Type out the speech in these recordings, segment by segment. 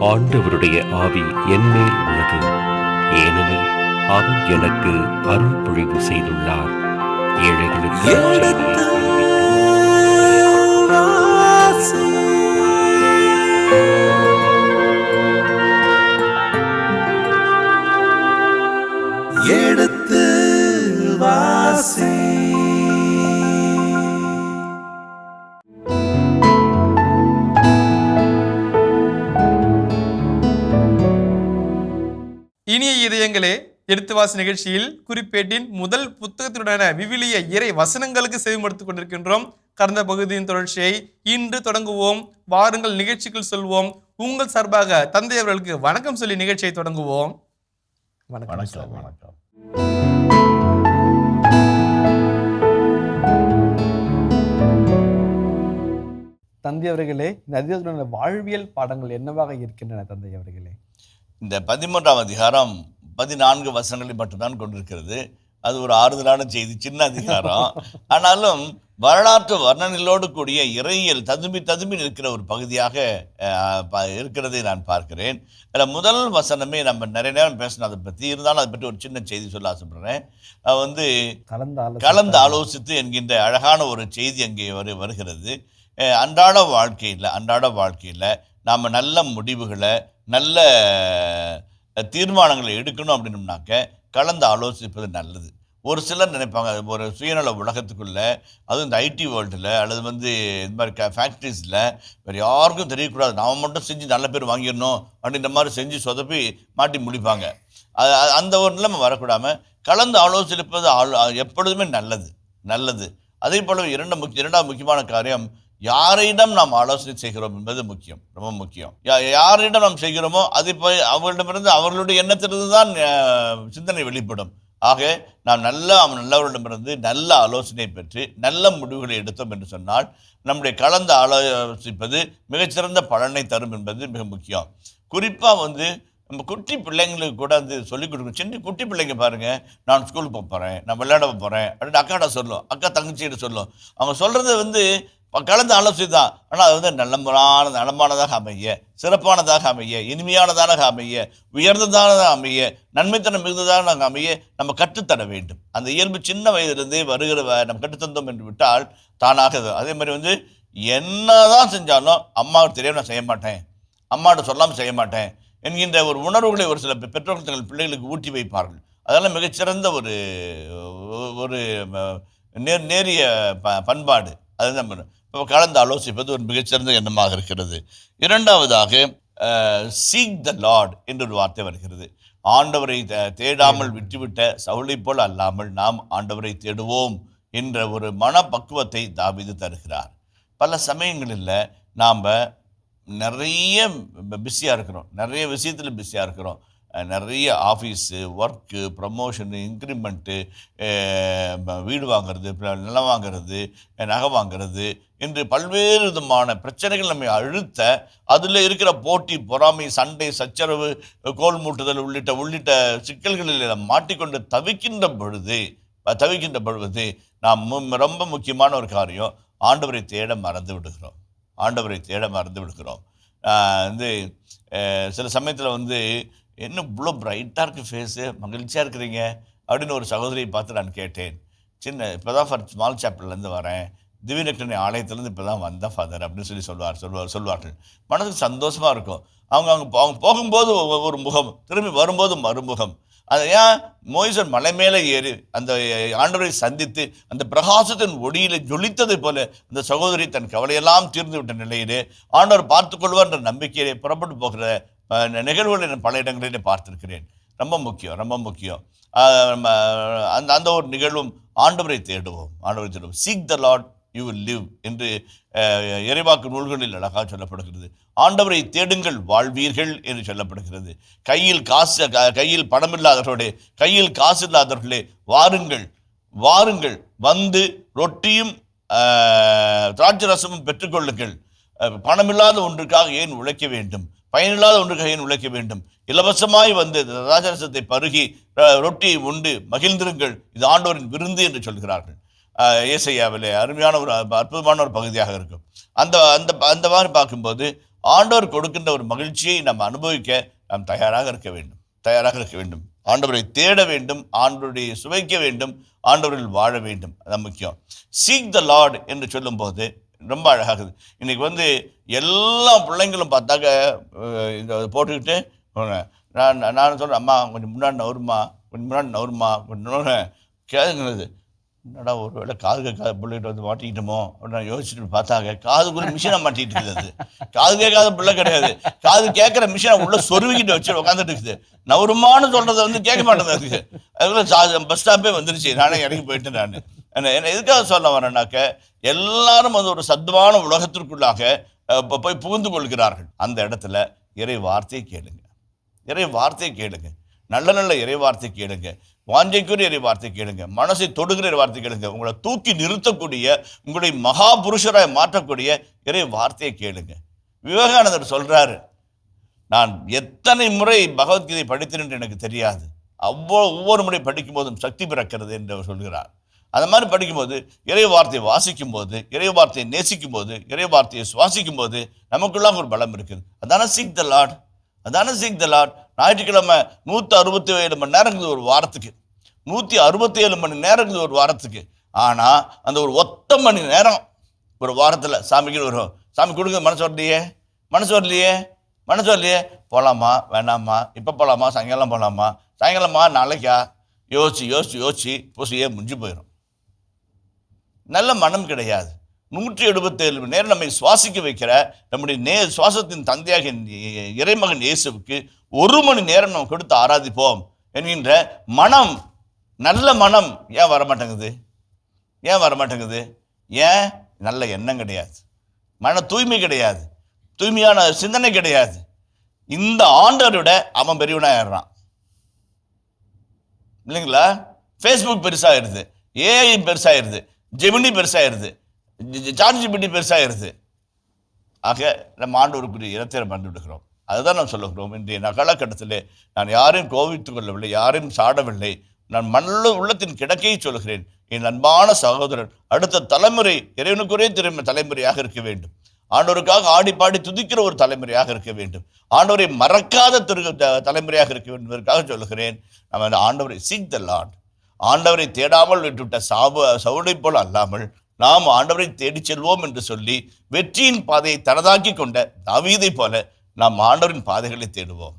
ஆண்டவருடைய ஆவி என்மேல் உள்ளது, ஏனெனில் அவர் எனக்கு அருள் பொழிவு செய்துள்ளார். ஏழைகளுக்கு எடுத்து வாசி. இனிய இதயங்களே, எடுத்துவாசி நிகழ்ச்சியில் குறிப்பேட்டின் முதல் புத்தகத்தினுடான விவிலிய இறை வசனங்களுக்கு செவிமடுத்துக் கொண்டிருக்கின்றோம். கடந்த பகுதியின் தொடர்ச்சியை இன்று தொடங்குவோம். வாருங்கள் நிகழ்ச்சிக்குள் சொல்வோம். உங்கள் சார்பாக தந்தை அவர்களுக்கு வணக்கம் சொல்லி நிகழ்ச்சியை தொடங்குவோம். வணக்கம். வணக்கம். தந்தை அவர்களே, இந்த அதிகாரத்தினுடைய வாழ்வியல் பாடங்கள் என்னவாக இருக்கின்றன தந்தை அவர்களே? இந்த 13ஆம் அதிகாரம் 14 வசனங்களை மட்டும்தான் கொண்டிருக்கிறது. அது ஒரு ஆறுதலான செய்தி, சின்ன அதிகாரம். ஆனாலும் வரலாற்று வர்ணனைகளோடு கூடிய இறையியல் ததும்பி நிற்கிற ஒரு பகுதியாக இருக்கிறதை நான் பார்க்கிறேன். அதில் முதல் வசனமே நம்ம நிறைய நேரம் பேசணும் அதை பற்றி, இருந்தாலும் அதை பற்றி ஒரு சின்ன செய்தி சொல்ல ஆசைப்படுறேன். வந்து கலந்து ஆலோசித்து என்கின்ற அழகான ஒரு செய்தி அங்கே வருகிறது. அன்றாட வாழ்க்கையில் நாம் நல்ல முடிவுகளை, நல்ல தீர்மானங்களை எடுக்கணும் அப்படின்னோம்னாக்க கலந்து ஆலோசிப்பது நல்லது. ஒரு சிலர் நினைப்பாங்க, ஒரு சுயநல உலகத்துக்குள்ளே, அதுவும் இந்த ஐடி வேர்ல்டில் அல்லது இந்த மாதிரி ஃபேக்ட்ரிஸில் வேறு யாருக்கும் தெரியக்கூடாது, நாம் மட்டும் செஞ்சு நல்ல பேர் வாங்கிடணும் அப்படின்ற மாதிரி செஞ்சு சொதப்பி மாட்டி முடிப்பாங்க. அந்த ஒரு நிலைமை வரக்கூடாமல் கலந்து ஆலோசிப்பது எப்பொழுதுமே நல்லது. அதே போல இரண்டாவது முக்கியமான காரியம், யாரிடம் நாம் ஆலோசனை செய்கிறோம் என்பது முக்கியம், ரொம்ப முக்கியம். யாரிடம் நாம் செய்கிறோமோ அது போய் அவர்களிடமிருந்து, அவர்களுடைய எண்ணத்திலிருந்து தான் சிந்தனை வெளிப்படும். ஆக நாம் நல்லவர்களிடமிருந்து நல்ல ஆலோசனை பெற்று நல்ல முடிவுகளை எடுத்தோம் என்று சொன்னால் நம்முடைய கலந்து ஆலோசிப்பது மிகச்சிறந்த பலனை தரும் என்பது மிக முக்கியம். குறிப்பாக நம்ம குட்டி பிள்ளைங்களுக்கு கூட சொல்லிக் கொடுக்கணும். சின்ன குட்டி பிள்ளைங்க பாருங்கள், நான் ஸ்கூலுக்கு போகிறேன், நான் விளையாட போகிறேன் அப்படின்னு அக்காட்ட சொல்லும், அக்கா தங்கச்சிகிட்ட சொல்லும். அவங்க சொல்கிறது கலந்து ஆலோசனை தான். ஆனால் அது நலமானதாக அமைய, சிறப்பானதாக அமைய, இனிமையானதாக அமைய, உயர்ந்ததாக அமைய, நன்மைத்தனம் மிகுந்ததாக அமைய நம்ம கற்றுத்தர வேண்டும். அந்த இயல்பு சின்ன வயதிலிருந்தே நம்ம கற்றுத்தந்தோம் என்று விட்டால் தானாக. அதே மாதிரி என்னதான் செஞ்சாலும் அம்மாவுக்கு தெரியாம நான் செய்ய மாட்டேன், அம்மாட்ட சொல்லாமல் செய்ய மாட்டேன் என்கின்ற ஒரு உணர்வுகளை ஒரு சில பெற்றோர்கள் தங்கள் பிள்ளைகளுக்கு ஊட்டி வைப்பார்கள். அதெல்லாம் மிகச்சிறந்த ஒரு நேரிய பண்பாடு. அதுதான் கலந்து ஆலோசிப்பது ஒரு மிகச்சிறந்த எண்ணமாக இருக்கிறது. இரண்டாவதாக சீக் த லார்ட் என்ற ஒரு வார்த்தை வருகிறது. ஆண்டவரை தேடாமல் விட்டுவிட்ட சவுலை போல் அல்லாமல் நாம் ஆண்டவரை தேடுவோம் என்ற ஒரு மனப்பக்குவத்தை தாவீது தருகிறார். பல சமயங்களில் நாம் நிறைய பிஸியாக இருக்கிறோம், நிறைய விஷயத்தில் பிஸியாக இருக்கிறோம். நிறைய ஆஃபீஸு, ஒர்க்கு, ப்ரமோஷனு, இன்க்ரிமெண்ட்டு, வீடு வாங்கிறது, நிலம் வாங்கிறது, நகை வாங்கிறது என்று பல்வேறு விதமான பிரச்சனைகள் நம்மை அழுத்த, அதில் இருக்கிற போட்டி, பொறாமை, சண்டை, சச்சரவு, கோல் மூட்டுதல் உள்ளிட்ட சிக்கல்களில் மாட்டிக்கொண்டு தவிக்கின்ற பொழுது நாம் ரொம்ப முக்கியமான ஒரு காரியம், ஆண்டவரை தேட மறந்து விடுகிறோம். சில சமயத்தில் என்ன இவ்வளோ பிரைட்டாக இருக்குது ஃபேஸு, மகிழ்ச்சியாக இருக்கிறீங்க அப்படின்னு ஒரு சகோதரியை பார்த்து நான் கேட்டேன். இப்போ தான் ஸ்மால் சாப்பிள்லேருந்து வரேன், திவ்யநக்ஷனை ஆலயத்துலேருந்து இப்போ தான் வந்தேன் ஃபாதர் அப்படின்னு சொல்வார்கள். மனதுக்கு சந்தோஷமாக இருக்கும். அவங்க போகும்போது ஒரு முகம், திரும்பி வரும்போது மறுமுகம். அதை ஏன் மோய்சன் மலை மேலே ஏறி அந்த ஆண்டவரை சந்தித்து அந்த பிரகாசத்தின் ஒளியில் ஜொலித்ததை போல அந்த சகோதரி தன் கவலையெல்லாம் தீர்ந்து விட்ட நிலையிலே ஆண்டவர் பார்த்து கொள்வார் என்ற நம்பிக்கையை புறப்பட்டு போகிற நிகழ்வுகளை நான் பல இடங்களிலே பார்த்திருக்கிறேன். ரொம்ப முக்கியம். அந்த ஒரு நிகழ்வும் ஆண்டவரை தேடுவோம். Seek the Lord you will live என்று இறைவாக்கு நூல்களில் அழகாக சொல்லப்படுகிறது. ஆண்டவரை தேடுங்கள் வாழ்வீர்கள் என்று சொல்லப்படுகிறது. கையில் பணமில்லாதவர்களே, கையில் காசு இல்லாதவர்களே, வாருங்கள் வந்து ரொட்டியும் திராட்சை ரசமும் பெற்றுக்கொள்ளுங்கள். பணமில்லாத ஒன்றுக்காக ஏன் உழைக்க வேண்டும், பயனில்லாத ஒன்றுக்காக ஏன் உழைக்க வேண்டும்? இலவசமாய் திராட்சரசத்தை பருகி ரொட்டியை உண்டு மகிழ்ந்திருங்கள், இது ஆண்டவரின் விருந்து என்று சொல்கிறார்கள். ஏசாயாவிலே அருமையான ஒரு அற்புதமான ஒரு பகுதியாக இருக்கும். அந்த மாதிரி பார்க்கும்போது ஆண்டவர் கொடுக்கின்ற ஒரு மகிழ்ச்சியை நம்ம அனுபவிக்க நாம் தயாராக இருக்க வேண்டும். ஆண்டவரை தேட வேண்டும், ஆண்டவரை சுவைக்க வேண்டும், ஆண்டவரில் வாழ வேண்டும். அதான் முக்கியம். சீக் த லார்ட் என்று சொல்லும்போது ரொம்ப அழகாகுது. இன்னைக்கு எல்லா பிள்ளைங்களும் பார்த்தாக்க இதை போட்டுக்கிட்டு நான் சொல்கிறேன், அம்மா கொஞ்சம் முன்னாடி நவருமா கேட்குறது. என்னடா ஒரு வேளை காது கேட்காத பிள்ளைகிட்ட மாட்டிக்கிட்டோமோ அப்படின்னு நான் யோசிச்சுட்டு பார்த்தாங்க, காதுக்குள்ள மிஷினை மாட்டிகிட்டு இருக்குது. காது கேட்காத பிள்ளை கிடையாது, காது கேட்குற மிஷினை உள்ள சொருவிக்கிட்டு வச்சு உட்காந்துட்டு இருக்குது. நவருமானு சொல்கிறத கேட்க மாட்டேங்குது. அதுக்குள்ள பஸ் ஸ்டாப்பே வந்துருச்சு, நானே இறங்கி போயிட்டு என்ன எதுக்காக சொல்ல வரேன்னாக்க, எல்லாரும் ஒரு சத்துவான உலகத்திற்குள்ளாக போய் புகுந்து கொள்கிறார்கள். அந்த இடத்துல இறை வார்த்தையை கேளுங்க, நல்ல இறை வார்த்தை கேளுங்க, வாஞ்சைக்குரிய இறை வார்த்தை கேளுங்க, மனசை தொடுகிற இறை வார்த்தை கேளுங்க, உங்களை தூக்கி நிறுத்தக்கூடிய, உங்களுடைய மகா புருஷராய் மாற்றக்கூடிய இறை வார்த்தையை கேளுங்க. விவேகானந்தர் சொல்றாரு, நான் எத்தனை முறை பகவத்கீதை படித்தேன் என்று எனக்கு தெரியாது, ஒவ்வொரு முறை படிக்கும் போதும் சக்தி பிறக்கிறது என்று அவர் சொல்கிறார். அந்த மாதிரி படிக்கும்போது, இறை வார்த்தையை வாசிக்கும் போது, இறை வார்த்தையை நேசிக்கும் போது, இறை வார்த்தையை சுவாசிக்கும் போது நமக்குள்ளாக ஒரு பலம் இருக்குது. அதான சீக் த லார்ட். ஞாயிற்றுக்கிழமை 167 மணி நேரம் இருக்குது ஒரு வாரத்துக்கு, 167 மணி நேரம் இருக்குது ஒரு வாரத்துக்கு. ஆனால் அந்த ஒரு ஒத்த மணி நேரம் ஒரு வாரத்தில் சாமிக்கு வரும். சாமி கொடுங்க, மனசு வரலையே, போகலாமா வேணாமா, இப்போ போகலாமா சாயங்காலமா நாளைக்கா, யோசிச்சு பூசையே முடிஞ்சு போயிடும். நல்ல மனம் கிடையாது. 177 மணி நேரம் நம்மை சுவாசிக்க வைக்கிற நம்முடைய சுவாசத்தின் தந்தையாக இறைமகன் இயேசுவுக்கு 1 மணி நேரம் நம்ம கொடுத்து ஆராதிப்போம் என்கின்ற மனம், நல்ல மனம் ஏன் வரமாட்டேங்குது? ஏன்? நல்ல எண்ணம் கிடையாது, மன தூய்மை கிடையாது, தூய்மையான சிந்தனை கிடையாது. இந்த ஆண்டவரோட அவன் பெரியவனாயிடுறான் இல்லைங்களா? ஃபேஸ்புக் பெருசாகிடுது, ஏஐ பெருசாகிடுது, ஜெமினி பெருசாகிடுது, சாட்ஜிபிடி பெருசாகிடுது. ஆக நம்ம ஆண்டவருக்குரிய இடத்தை மறந்து விடுகிறோம். அதுதான் நாம் சொல்லுகிறோம். இன்றைய காலகட்டத்தில் நான் யாரையும் கோவித்துக் கொள்ளவில்லை, யாரையும் சாடவில்லை. நான் உள்ளத்தின் கிடக்கையை சொல்கிறேன். என் அன்பான சகோதரன் அடுத்த தலைமுறை இறைவனுக்குரிய தலைமுறையாக இருக்க வேண்டும். ஆண்டவருக்காக ஆடி பாடி துதிக்கிற ஒரு தலைமுறையாக இருக்க வேண்டும். ஆண்டவரை மறக்காத தலைமுறையாக இருக்க வேண்டும் என்பதற்காக சொல்லுகிறேன். நம்ம ஆண்டவரை சீக் த லார்ட், ஆண்டவரை தேடாமல் விட்டுவிட்ட சவுடை போல் அல்லாமல் நாம் ஆண்டவரை தேடி செல்வோம் என்று சொல்லி வெற்றியின் பாதையை தனதாக்கி கொண்ட தாவீதை போல நாம் ஆண்டவரின் பாதைகளை தேடுவோம்.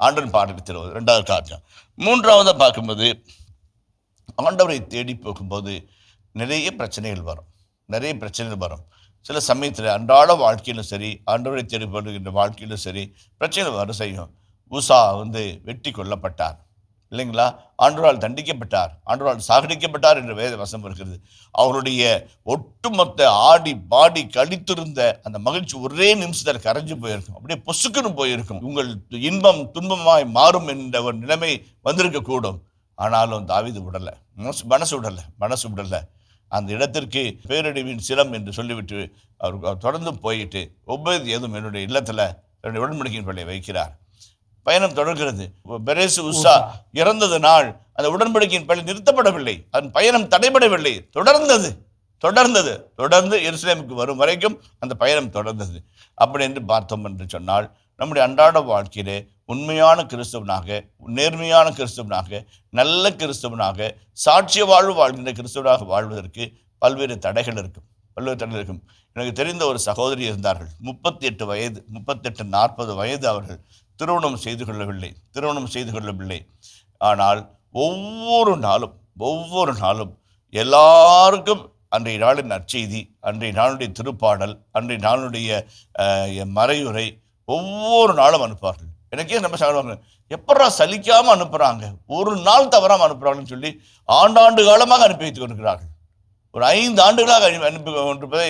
இரண்டாவது காரணம். மூன்றாவது பார்க்கும்போது, ஆண்டவரை தேடி போகும்போது நிறைய பிரச்சனைகள் வரும். சில சமயத்தில் அன்றாட வாழ்க்கையிலும் சரி, ஆண்டவரை தேடி போடுகின்ற வாழ்க்கையிலும் சரி பிரச்சனைகள் வர செய்யும். ஊசா வெட்டி கொல்லப்பட்டார் இல்லைங்களா? ஆண்டவரால் தண்டிக்கப்பட்டார், ஆண்டவரால் சாகடிக்கப்பட்டார் என்ற வேத வசனம் இருக்கிறது. அவருடைய ஒட்டுமொத்த ஆடி பாடி கழித்திருந்த அந்த மகிழ்ச்சி ஒரே நிமிஷத்தில் கரைஞ்சு போயிருக்கும், அப்படியே பொசுக்குன்னு போயிருக்கும். உங்கள் இன்பம் துன்பமாய் மாறும் என்ற ஒரு நிலைமை வந்திருக்க கூடும். ஆனாலும் தாவீது விடலை, மனசு விடலை. அந்த இடத்திற்கு பேரழிவின் சிலம் என்று சொல்லிவிட்டு அவர் தொடர்ந்து போயிட்டு ஒவ்வொரு ஏதும் என்னுடைய இல்லத்தில் என்னுடைய உடன்படிக்கையின் பள்ளியை வைக்கிறார். பயணம் தொடர்கிறது. பெரேசு உஷா இறந்தது நாள் அந்த உடன்படிக்கையின் பள்ளி நிறுத்தப்படவில்லை, அதன் பயணம் தடைபடவில்லை, தொடர்ந்து எருசலேமுக்கு வரும் வரைக்கும் அந்த பயணம் தொடர்ந்தது. அப்படி என்று பார்த்தோம் என்று சொன்னால், நம்முடைய அன்றாட வாழ்க்கையிலே உண்மையான கிறிஸ்தவனாக, நேர்மையான கிறிஸ்தவனாக, நல்ல கிறிஸ்தவனாக, சாட்சிய வாழ்வு வாழ்கின்ற கிறிஸ்தவனாக வாழ்வதற்கு பல்வேறு தடைகள் இருக்கும். எனக்கு தெரிந்த ஒரு சகோதரி இருந்தார்கள். 38 வயது, 38-40 வயது. அவர்கள் திருமணம் செய்து கொள்ளவில்லை. ஆனால் ஒவ்வொரு நாளும் எல்லாருக்கும் அன்றைய நாளின் நற்செய்தி, அன்றைய நாளுடைய திருப்பாடல், அன்றைய நாளுடைய மறையுரை ஒவ்வொரு நாளும் அனுப்புவார்கள். எனக்கே நம்ம சொல்லுவாங்க, எப்படா சலிக்காமல் அனுப்புகிறாங்க, ஒரு நாள் தவறாமல் அனுப்புகிறாங்கன்னு சொல்லி ஆண்டாண்டு காலமாக அனுப்பி வைத்துக் கொண்டிருக்கிறார்கள். ஒரு 5 ஆண்டுகளாக அனுப்பி கொண்டிருப்பதை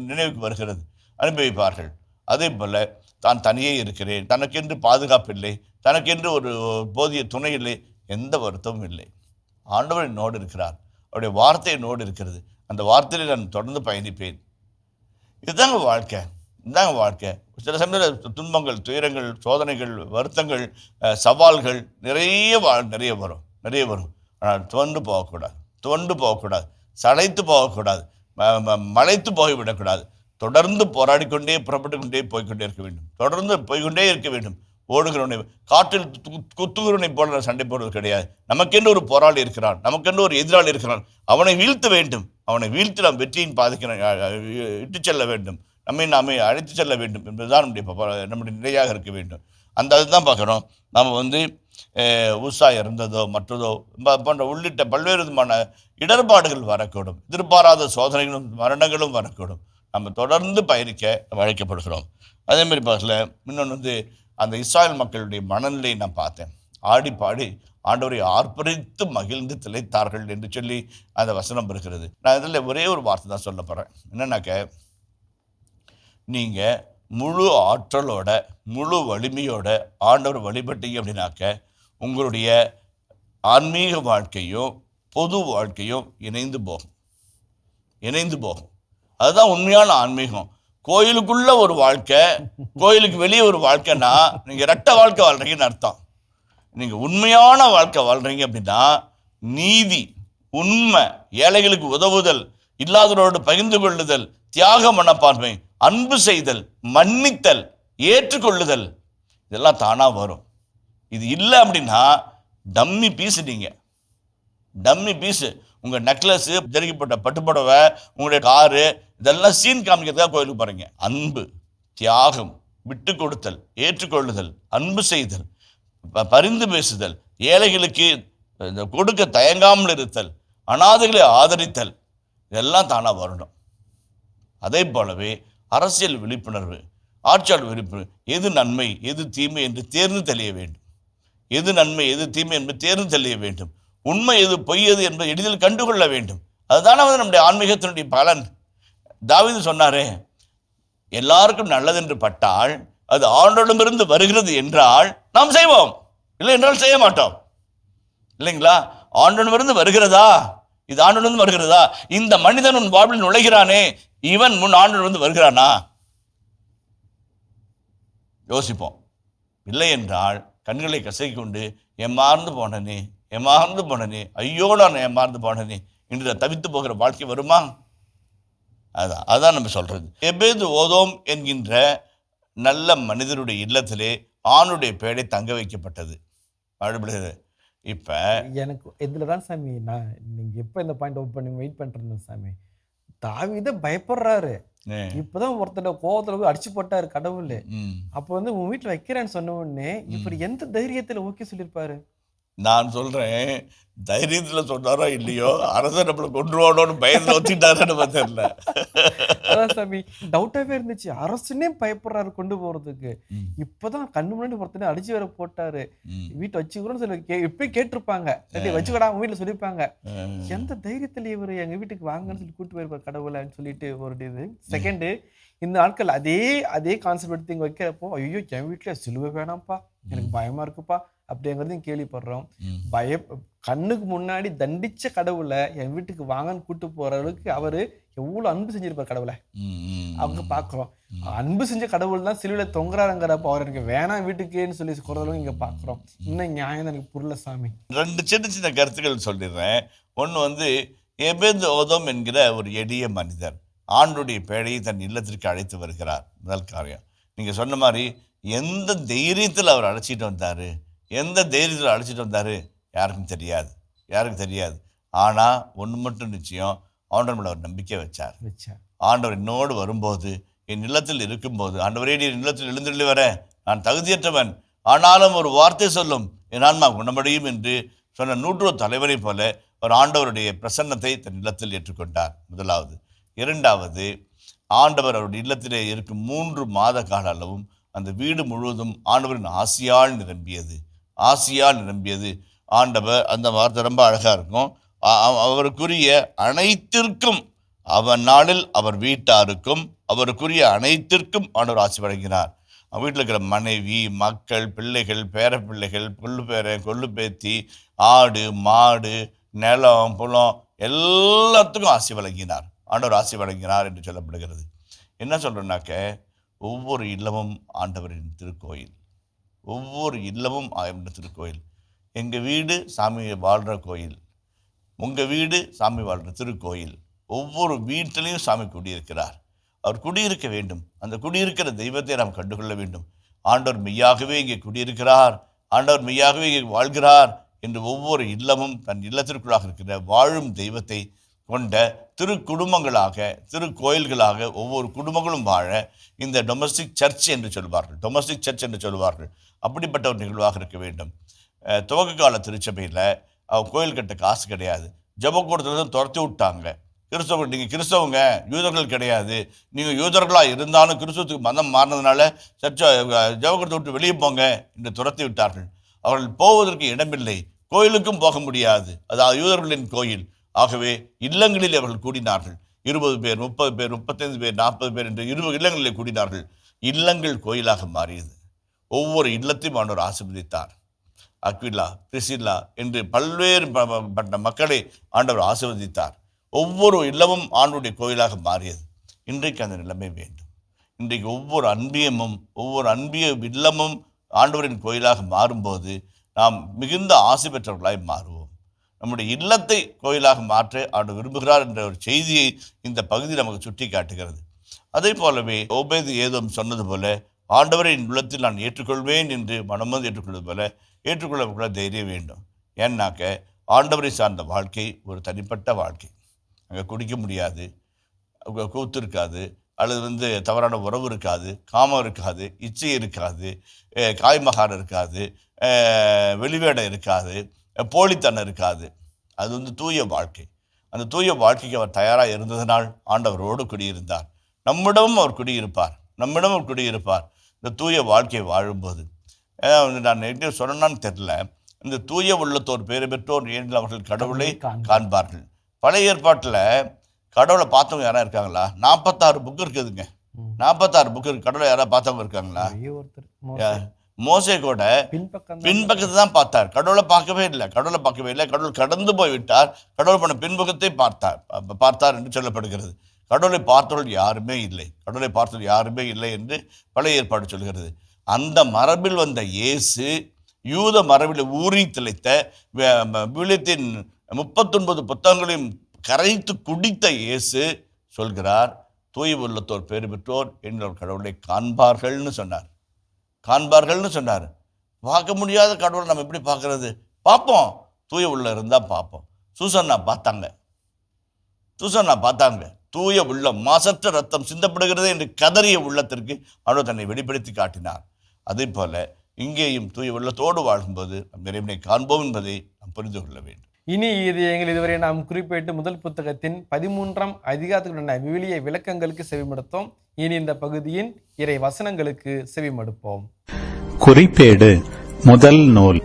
நினைவுக்கு வருகிறது. அனுப்பி வைப்பார்கள். அதே போல் தான் தனியே இருக்கிறேன், தனக்கென்று பாதுகாப்பில்லை, தனக்கென்று ஒரு போதிய துணை இல்லை, எந்த வருத்தமும் இல்லை. ஆண்டவர் என்னோடு இருக்கிறார், அவருடைய வார்த்தை என்னோடு இருக்கிறது, அந்த வார்த்தையில் நான் தொடர்ந்து பயணிப்பேன். இதுதாங்க வாழ்க்கை. சில சமயத்தில் துன்பங்கள், துயரங்கள், சோதனைகள், வருத்தங்கள், சவால்கள் நிறைய வரும். ஆனால் துவண்டு போகக்கூடாது, சளைத்து போகக்கூடாது, மலைத்து போய்விடக்கூடாது. தொடர்ந்து போராடி கொண்டே புறப்பட்டு கொண்டே போய்கொண்டே இருக்க வேண்டும். தொடர்ந்து போய்கொண்டே இருக்க வேண்டும். ஓடுகிறவனை காற்றில் குத்துகிறவனை போல சண்டை போடுவது கிடையாது. நமக்கென்று ஒரு போராளி இருக்கிறான், நமக்கென்று ஒரு எதிராளி இருக்கிறான். அவனை வீழ்த்த வேண்டும். அவனை வீழ்த்தி நாம் வெற்றியின் பாதைக்கு இட்டு செல்ல வேண்டும். நாமே அழைத்து செல்ல வேண்டும் என்பதுதான் நம்முடைய நிலையாக இருக்க வேண்டும். அந்த அதுதான் பார்க்குறோம். நம்ம ஊசா இறந்ததோ மற்றதோ போன்ற உள்ளிட்ட பல்வேறு விதமான இடர்பாடுகள் வரக்கூடும். எதிர்பாராத சோதனைகளும் மரணங்களும் வரக்கூடும். நம்ம தொடர்ந்து பயணிக்க நம்ம அழைக்கப்படுகிறோம். அதேமாதிரி பார்க்கல இன்னொன்று அந்த இஸ்ராயல் மக்களுடைய மனநிலையை நான் பார்த்தேன். ஆடி பாடி ஆண்டவரை ஆர்ப்பரித்து மகிழ்ந்து திளைத்தார்கள் என்று சொல்லி அந்த வசனம் இருக்கிறது. நான் இதில் ஒரே ஒரு வார்த்தை தான் சொல்ல போகிறேன். என்னன்னாக்க, நீங்கள் முழு ஆற்றலோட முழு வலிமையோட ஆண்டவர் வழிபட்டீங்க அப்படின்னாக்க உங்களுடைய ஆன்மீக வாழ்க்கையும் பொது வாழ்க்கையும் இணைந்து போகும். அதுதான் உண்மையான ஆன்மீகம். கோயிலுக்குள்ள ஒரு வாழ்க்கை, கோயிலுக்கு வெளியே ஒரு வாழ்க்கைன்னா நீங்கள் ரெட்ட வாழ்க்கை வாழ்றீங்கன்னு அர்த்தம். நீங்கள் உண்மையான வாழ்க்கை வாழ்றீங்க அப்படின்னா நீதி, உண்மை, ஏழைகளுக்கு உதவுதல், இல்லாதவரோடு பகிர்ந்து கொள்ளுதல், தியாக மனப்பான்மை, அன்பு செய்தல், மன்னித்தல், ஏற்றுக்கொள்ளுதல், இதெல்லாம் தானாக வரும். இது இல்லை அப்படின்னா டம்மி பீஸு. உங்கள் நெக்லஸு, ஜரிக்கப்பட்ட பட்டுப்புடவை, உங்களுடைய காரு, இதெல்லாம் சீன் காமிக்கிறதுக்காக கோயிலுக்கு போகிறீங்க. அன்பு, தியாகம், விட்டு கொடுத்தல், ஏற்றுக்கொள்ளுதல், அன்பு செய்தல், பரிந்து பேசுதல், ஏழைகளுக்கு கொடுக்க தயங்காமல் இருத்தல், அனாதைகளை ஆதரித்தல், இதெல்லாம் தானாக வரணும். அதே போலவே அரசியல் விழிப்புணர்வு, ஆட்சியாளர் விழிப்புணர்வு, எது நன்மை எது தீமை என்று தேர்ந்து தெளிய வேண்டும். எது நன்மை எது தீமை என்று தேர்ந்து தெளிய வேண்டும். உண்மை எது பொய் எது என்பதை எளிதில் கண்டுகொள்ள வேண்டும். அதுதானே நம்முடைய ஆன்மீகத்தினுடைய பலன். தாவீது சொன்னாரே, எல்லாருக்கும் நல்லது என்று பட்டால் அது ஆண்டவரிடமிருந்து வருகிறது என்றால் நாம் செய்வோம், இல்லை என்றால் செய்ய மாட்டோம். இல்லைங்களா? ஆண்டவரிடமிருந்து வருகிறதா, இது ஆண்டவரிடமிருந்து வருகிறதா, இந்த மனிதன் உன் வாழ்வில் நுழைகிறானே, இவன் முன் ஆண்டவரிடமிருந்து வருகிறானா யோசிப்போம். இல்லை என்றால் கண்களை கசக்கி கொண்டு ஏமாந்து போனனே, ஐயோ நான் ஏமாந்து போனனே என்று தவித்து போகிற வாழ்க்கை வருமா? அதான் நம்ம சொல்றது. எபேது ஓதோம் என்கின்ற நல்ல மனிதருடைய இல்லத்திலே ஆணுடைய பேடை தங்க வைக்கப்பட்டது. இப்ப எனக்கு இதுல தான் சாமி, நான் நீங்க எப்ப இந்த பாயிண்ட் ஓப்பன் வெயிட் பண்ணிருந்தேன் சாமி. தாவீது பயப்படுறாரு. இப்பதான் ஒருத்தர் கோவத்துல போய் அடிச்சு போட்டாரு கடவுள். அப்ப உன் வீட்டுல வைக்கிறேன்னு சொன்ன உடனே இப்படி எந்த தைரியத்துல ஓகே சொல்லிருப்பாரு? நான் சொல்றேன், தைரியத்துல சொன்னாரோ இல்லையோ, அரசர் நம்மளை கொண்டுருவானோன்னு பயத்துல ஒத்திட்டாருன்னு தெரியல. அதான் சாமி டவுட்டாவே இருந்துச்சு. அரசுனே பயப்படுறாரு கொண்டு போறதுக்கு. இப்பதான் கண்ணு முன்னாடி ஒருத்தனை அடிச்சு வேற போட்டாரு. வீட்டை வச்சுக்கிறோன்னு சொல்லி எப்படி கேட்டிருப்பாங்க, வச்சுக்கடா உங்க வீட்டுல சொல்லியிருப்பாங்க. எந்த தைரியத்துல இவரு எங்க வீட்டுக்கு வாங்கன்னு சொல்லி கூட்டு போயிருப்பாரு கடவுளைன்னு சொல்லிட்டு ஒரு இது. செகண்ட், இந்த ஆட்கள் அதே கான்செப்ட் எடுத்து இங்க வைக்கிறப்போ, ஐயோ என் வீட்டுல சிலுவை வேணாம்ப்பா, எனக்கு பயமா இருக்குப்பா அப்படிங்கிறதையும் கேள்விப்படுறோம். கண்ணுக்கு முன்னாடி தண்டிச்ச கடவுளை என் வீட்டுக்கு வாங்கன்னு கூட்டு போற அளவுக்கு அவரு எவ்வளவு அன்பு செஞ்சிருப்பார் கடவுளை அவங்க பாக்குறோம். அன்பு செஞ்ச கடவுள் தான் சிலுவையில தொங்குறாருங்கிறப்ப அவர் எனக்கு வேணாம் வீட்டுக்குன்னு சொல்லி குறதளவு இங்க பாக்குறோம். இன்னும் நியாயம் தான் எனக்கு புரியல சாமி. 2 சின்ன கருத்துக்கள் சொல்லிடுறேன். ஒன்று எபேது ஓதோம் என்கிற ஒரு எளிய மனிதர் ஆண்டுடைய பேழையை தன் இல்லத்திற்கு அழைத்து வருகிறார். முதல் காரியம், நீங்க சொன்ன மாதிரி எந்த தைரியத்தில் அவர் அழைச்சிட்டு வந்தாரு, யாருக்கும் தெரியாது. ஆனால் ஒன்று மட்டும் நிச்சயம், ஆண்டவர் மேலே அவர் நம்பிக்கை வச்சார். ஆண்டவர் என்னோடு வரும்போது, என் இல்லத்தில் இருக்கும்போது, ஆண்டவரே நீர் இல்லத்தில் எழுந்தருளி வர நான் தகுதியற்றவன், ஆனாலும் ஒரு வார்த்தை சொல்லும் என் ஆன்மா குணமடையும் என்று சொன்ன 100 தலைவரை போல ஒரு ஆண்டவருடைய பிரசன்னத்தை தன் இல்லத்தில் ஏற்றுக்கொண்டார். முதலாவது. இரண்டாவது, ஆண்டவர் அவருடைய இல்லத்திலே இருக்கும் 3 மாத கால அளவும் அந்த வீடு முழுவதும் ஆண்டவரின் ஆசியால் நிரம்பியது. ஆண்டவர், அந்த வார்த்தை ரொம்ப அழகாக இருக்கும், அவருக்குரிய அனைத்திற்கும் அவன் நாளில் அவர் வீட்டாருக்கும் அவருக்குரிய அனைத்திற்கும் ஆண்டவர் ஆசி வழங்கினார். வீட்டில் இருக்கிற மனைவி, மக்கள், பிள்ளைகள், பேரப்பிள்ளைகள், கொள்ளு பேத்தி, ஆடு மாடு, நிலம் புலம் எல்லாத்துக்கும் ஆசி வழங்கினார். ஆண்டவர் ஆசி வழங்கினார் என்று சொல்லப்படுகிறது. என்ன சொல்கிறேன்னாக்க, ஒவ்வொரு இல்லமும் ஆண்டவரின் திருக்கோயில். எங்கள் வீடு சாமி வாழ்கிற கோயில், உங்கள் வீடு சாமி வாழ்கிற திருக்கோயில். ஒவ்வொரு வீட்டிலையும் சாமி குடியிருக்கிறார். அவர் குடியிருக்க வேண்டும். அந்த குடியிருக்கிற தெய்வத்தை நாம் கண்டுகொள்ள வேண்டும். ஆண்டவர் மெய்யாகவே இங்கே குடியிருக்கிறார், ஆண்டவர் மெய்யாகவே இங்கே வாழ்கிறார் என்று ஒவ்வொரு இல்லமும் தன் இல்லத்திற்குள்ளாக இருக்கிற வாழும் தெய்வத்தை கொண்ட திரு குடும்பங்களாக, திரு கோயில்களாக ஒவ்வொரு குடும்பங்களும் வாழ இந்த டொமஸ்டிக் சர்ச் என்று சொல்வார்கள். அப்படிப்பட்ட ஒரு நிகழ்வாக இருக்க வேண்டும். துவக்க கால திருச்சபையில் அவங்க கோயில் கட்ட காசு கிடையாது. ஜெபக்கூடத்தில் துரத்தி விட்டாங்க. நீங்கள் கிறிஸ்தவங்க, யூதர்கள் கிடையாது, நீங்கள் யூதர்களாக இருந்தாலும் கிறிஸ்தவத்துக்கு மதம் மாறினதுனால ஜெபக்கூடத்தை விட்டு வெளியே போங்க என்று துரத்தி விட்டார்கள். அவர்கள் போவதற்கு இடமில்லை, கோயிலுக்கும் போக முடியாது, அதாவது யூதர்களின் கோயில். ஆகவே இல்லங்களில் அவர்கள் கூடினார்கள். 20 பேர், 30 பேர், 35 பேர், 40 பேர் என்று 20 இல்லங்களில் கூடினார்கள். இல்லங்கள் கோயிலாக மாறியது. ஒவ்வொரு இல்லத்தையும் ஆண்டவர் ஆசீர்வதித்தார். அக்விலா, பிரிசில்லா என்று பல்வேறு மக்களை ஆண்டவர் ஆசீர்வதித்தார். ஒவ்வொரு இல்லமும் ஆண்டவருடைய கோயிலாக மாறியது. இன்றைக்கு அந்த நிலைமை வேண்டும். இன்றைக்கு ஒவ்வொரு அன்பிய இல்லமும் ஆண்டவரின் கோயிலாக மாறும்போது நாம் மிகுந்த ஆசை பெற்றவர்களாய் மாறுவோம். நம்முடைய இல்லத்தை கோயிலாக மாற்ற ஆண்டவர் விரும்புகிறார் என்ற ஒரு செய்தியை இந்த பகுதி நமக்கு சுட்டி காட்டுகிறது. அதே போலவே ஓபேது ஏதோம் சொன்னது போல, ஆண்டவரின் உள்ளத்தில் நான் ஏற்றுக்கொள்வேன் என்று மனமது ஏற்றுக்கொள்வது போல ஏற்றுக்கொள்ள தைரியம் வேண்டும். ஏன்னாக்க ஆண்டவரை சார்ந்த வாழ்க்கை ஒரு தனிப்பட்ட வாழ்க்கை. அங்கே குடிக்க முடியாது, கூத்து இருக்காது, அல்லது தவறான உறவு இருக்காது, காமம் இருக்காது, இச்சை இருக்காது, காய்மகாரம் இருக்காது, வெளிவேடம் இருக்காது, போலித்தனம் இருக்காது. அது தூய வாழ்க்கை. அந்த தூய வாழ்க்கைக்கு அவர் தயாராக இருந்ததனால் ஆண்டவரோடு குடியிருந்தார். நம்மிடமும் அவர் குடியிருப்பார். இந்த தூய வாழ்க்கையை வாழும்போது நான் என்ன சொன்னான்னு தெரியல, இந்த தூய உள்ளத்தோர் பேறு பெற்றோர் ஏன் அவர்கள் கடவுளை காண்பார்கள். பழைய ஏற்பாட்டில் கடவுளை பார்த்தவங்க யாராவது இருக்காங்களா? 46 புக்கு இருக்குதுங்க. 46 புக்கு இருக்கு. கடவுளை யாராவது பார்த்தவங்க இருக்காங்களா? மோசே கூட பின்பக்கத்தை தான் பார்த்தார், கடவுளை பார்க்கவே இல்லை. கடவுள் கடந்து போய் விட்டார். கடவுள் பண்ண பின்பக்கத்தை பார்த்தார் என்று சொல்லப்படுகிறது. கடவுளை பார்த்தவர்கள் யாருமே இல்லை என்று பழைய ஏற்பாடு சொல்கிறது. அந்த மரபில் வந்த இயேசு, யூத மரபில் ஊறி திளைத்த விவிலியத்தின் 39 புத்தகங்களையும் கரைத்து குடித்த இயேசு சொல்கிறார், தூய உள்ளத்தோர் பேறு பெற்றோர் என்ற கடவுளை காண்பார்கள்னு சொன்னார். பார்க்க முடியாத கடவுளை நம்ம எப்படி பார்க்கறது? பார்ப்போம், தூய உள்ள இருந்தால் பார்ப்போம். சூசன்னா பார்த்தாங்க. தூய உள்ளம், மாசற்ற ரத்தம் சிந்தப்படுகிறது என்று கதறிய உள்ளத்திற்கு அவர் தன்னை வெளிப்படுத்தி காட்டினார். அதே போல இங்கேயும் தூய உள்ளத்தோடு வாழும்போது நம் இறைவனை காண்போம் என்பதை நாம் புரிந்து கொள்ள வேண்டும். இனி இது இதுவரை நாம் குறிப்பிட்டு முதல் புத்தகத்தின் 13ஆம் அதிகாரத்துக்குள்ள விவிலிய விளக்கங்களுக்கு செவிமடுத்தோம். இனி இந்த பகுதியின் இறை வசனங்களுக்கு செவிமடுப்போம். குறிப்பேடு முதல் நூல்,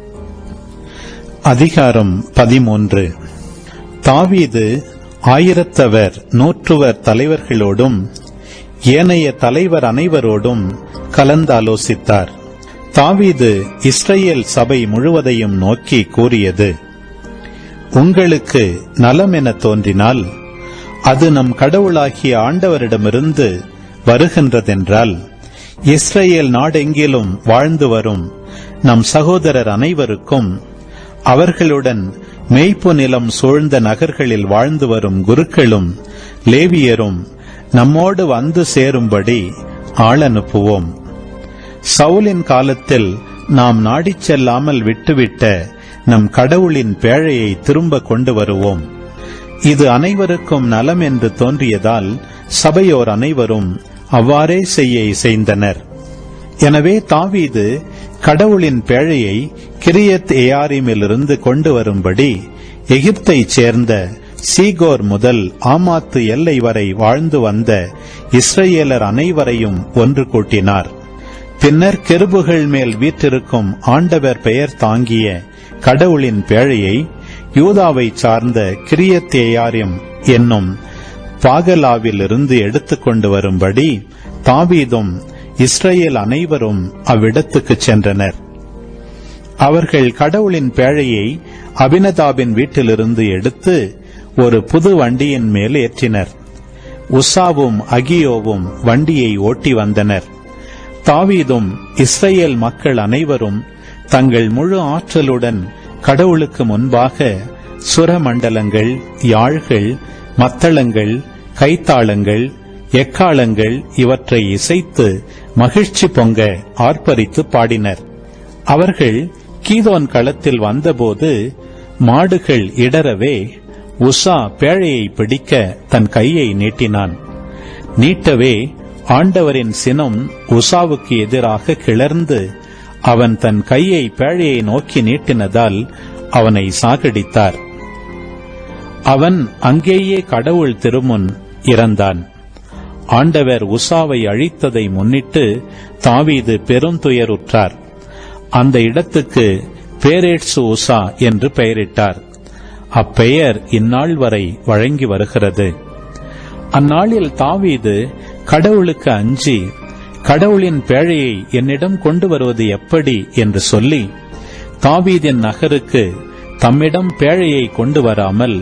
அதிகாரம் 13. தாவீது 1000 100 தலைவர்களோடும் ஏனைய தலைவர் அனைவரோடும் கலந்தாலோசித்தார். தாவீது இஸ்ரேல் சபை முழுவதையும் நோக்கி கூறியது, உங்களுக்கு நலம் என தோன்றினால் அது நம் கடவுளாகிய ஆண்டவரிடமிருந்து வருகின்றதென்றால், இஸ்ரேல் நாடெங்கிலும் வாழ்ந்து வரும் நம் சகோதரர் அனைவருக்கும், அவர்களுடன் மேய்ப்பு நிலம் சூழ்ந்த நகர்களில் வாழ்ந்து வரும் குருக்களும் லேவியரும் நம்மோடு வந்து சேரும்படி ஆள் அனுப்புவோம். சவுலின் காலத்தில் நாம் நாடிச் செல்லாமல் விட்டுவிட்ட நம் கடவுளின் பேழையை திரும்ப கொண்டு வருவோம். இது அனைவருக்கும் நலம் என்று தோன்றியதால் சபையோர் அனைவரும் அவ்வாறே செய்ய இசைந்தனர். எனவே தாவீது கடவுளின் பேழையை கிரியத் ஏயாரிமிலிருந்து கொண்டு வரும்படி எகிப்தைச் சேர்ந்த சீகோர் முதல் ஆமாத்து எல்லை வரை வாழ்ந்து வந்த இஸ்ரேலர் அனைவரையும் ஒன்று கூட்டினார். பின்னர் கெருபுகள் மேல் வீற்றிருக்கும் ஆண்டவர் பெயர் தாங்கிய கடவுளின் பேழையை யூதாவை சார்ந்த கிரியத் ஏயாரிம் என்னும் பாகலாவிலிருந்து எடுத்துக்கொண்டு வரும்படி தாவீதும் இஸ்ரேல் அனைவரும் அவ்விடத்துக்கு சென்றனர். அவர்கள் கடவுளின் பேழையை அபினதாபின் வீட்டிலிருந்து எடுத்து ஒரு புது வண்டியின் மேல் ஏற்றினர். உசாவும் அகியோவும் வண்டியை ஓட்டி வந்தனர். தாவீதும் இஸ்ரேல் மக்கள் அனைவரும் தங்கள் முழு ஆற்றலுடன் கடவுளுக்கு முன்பாக சுரமண்டலங்கள், யாழ்கள், மத்தளங்கள், கைத்தாளங்கள், எக்காளங்கள் இவற்றை இசைத்து மகிழ்ச்சி பொங்க ஆர்ப்பரித்து பாடினர். அவர்கள் கீதோன் களத்தில் வந்தபோது மாடுகள் இடரவே உசா பேழையை பிடிக்க தன் கையை நீட்டினான். நீட்டவே ஆண்டவரின் சினம் உசாவுக்கு எதிராக கிளர்ந்து அவன் தன் கையை பேழையை நோக்கி நீட்டினதால் அவனை சாகடித்தார். அவன் அங்கேயே கடவுள் திருமுன் இறந்தான். ஆண்டவர் உசாவை அழித்ததை முன்னிட்டு தாவீது பெருந்துயருற்றார். அந்த இடத்துக்கு பேரேட்சு உசா என்று பெயரிட்டார். அப்பெயர் இந்நாள் வரை வழங்கி வருகிறது. அந்நாளில் தாவீது கடவுளுக்கு அஞ்சி கடவுளின் பேழையை என்னிடம் கொண்டு வருவது எப்படி என்று சொல்லி தாவீதின் நகருக்கு தம்மிடம் பேழையை கொண்டு வராமல்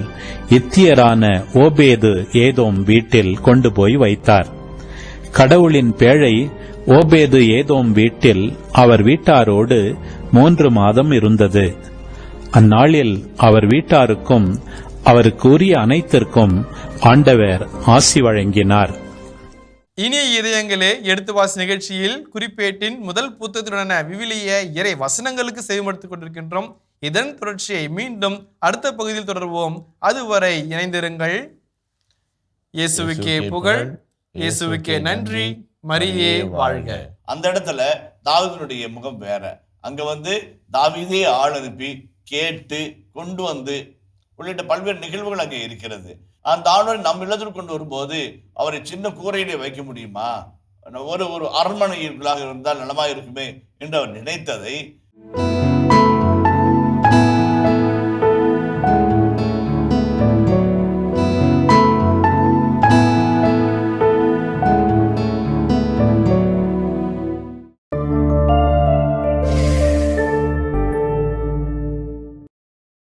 இத்தியரான ஓபேது ஏதோம் வீட்டில் கொண்டு போய் வைத்தார். கடவுளின் பேழை ஓபேது ஏதோம் வீட்டில் அவர் வீட்டாரோடு 3 மாதம் இருந்தது. அந்நாளில் அவர் வீட்டாருக்கும் அவருக்கு உரிய அனைத்திற்கும் ஆண்டவர் ஆசி வழங்கினார். இனிய இதயங்களே, எடுத்து வாசி நிகழ்ச்சியில் குறிப்பேட்டின் முதல் புத்தகத்துடனான விவிலிய இறை வசனங்களுக்கு செவிமடுத்துக் கொண்டிருக்கின்றோம். இதன் தொடர்ச்சியை மீண்டும் அடுத்த பகுதியில் தொடர்வோம். அதுவரை இணைந்திருங்கள். இயேசுவுக்கே புகழ், இயேசுவுக்கே நன்றி, மரியே வாழ்க. அந்த இடத்துல தாவீதுடைய முகம் வேற. அங்க தாவீதே ஆள் அனுப்பி கேட்டு கொண்டு வந்து உள்ளிட்ட பல்வேறு நிகழ்வுகள் அங்கே இருக்கிறது. அந்த ஆண்டவரை நம் இல்லத்திற்கு கொண்டு வரும்போது அவரை சின்ன கூரையிலே வைக்க முடியுமா? ஒரு அரண்மனைக்குள்ளாக இருந்தால் நலமாக இருக்குமே என்று அவர் நினைத்ததை